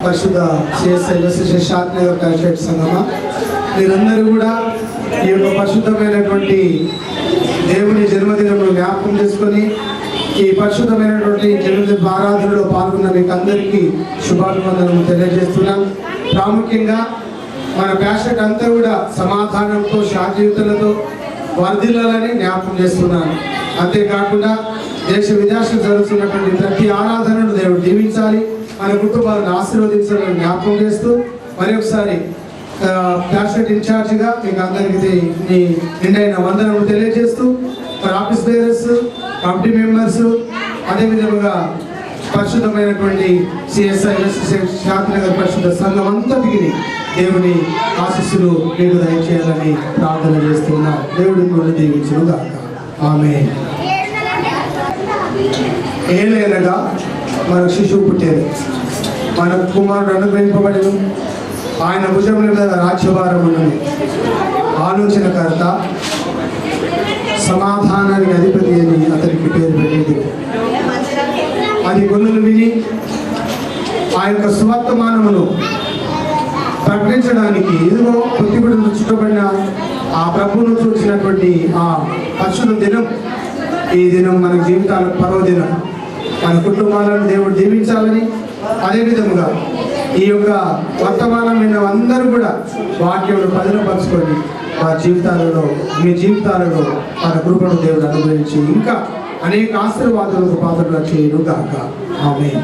పరిశుద్ధ శాంతినగర్ కల్చర్ సంఘమా, మీరందరూ కూడా ఈ యొక్క పరిశుద్ధమైనటువంటి దేవుని జన్మదినమును జ్ఞాపకం చేసుకొని ఈ పరిశుద్ధమైనటువంటి జన్మదిన ఆరాధనలో పాల్గొన్న మీకు అందరికీ శుభాభివందనలు తెలియజేస్తున్నాం. ప్రాముఖ్యంగా మన ప్యాషట్ అంతా కూడా సమాధానంతో శాంతియుతులతో వర్ధిల్లాలని జ్ఞాపకం చేస్తున్నాను. అంతేకాకుండా దేశ విదేశాలు జరుగుతున్నటువంటి ప్రతి ఆరాధనను దేవుడు దీవించాలి, మన కుటుంబాలను ఆశీర్వదించాలని జ్ఞాపకం చేస్తూ మరి ఒకసారి ప్యాషట్ ఇన్ఛార్జిగా మీకు అందరికీ మీ నిండైన వందనము తెలియజేస్తూ మరి ఆఫీస్ బేరర్స్, కమిటీ మెంబర్స్, అదేవిధంగా పరిశుద్ధమైనటువంటి సిఎస్ఐ శాంతినగర్ పరిశుద్ధ సంఘం అంతటికి దేవుని ఆశీస్సులు మీకు దయచేయాలని ప్రార్థన చేస్తున్నా. దేవుడి మిమ్మల్ని దీవించును గాక. ఆమేన్. ఏలైనగా మనకు శిశువు పుట్టేది, మన కుమారుడు అనుగ్రహింపబడిను, ఆయన భుజముల మీద రాజ్యభారం ఉన్నది. ఆలోచనకర్త, సమాధానానికి అధిపతి అని అతనికి పేరు పెట్టేది. అది గొల్లులు విని ఆ యొక్క సువర్తమానమును ప్రకటించడానికి ఇదిగో పొత్తిగుడులు చుట్టబడిన ఆ ప్రభువును చూసినటువంటి ఆ పరిశుద్ధ దినం, ఈ దినం మన జీవితాల పర్వదినం. మన కుటుంబాలను దేవుడు దీవించాలని, అదేవిధంగా ఈ యొక్క వర్తమానమైన అందరూ కూడా వాక్యమును పదిలపరచుకొని వారి జీవితాలలో, మీ జీవితాలలో మన కృపను దేవుడు అనుగ్రహించి ఇంకా అనేక ఆశీర్వాదాలకు పాత్రలు చేయను గాక. ఆమేన్.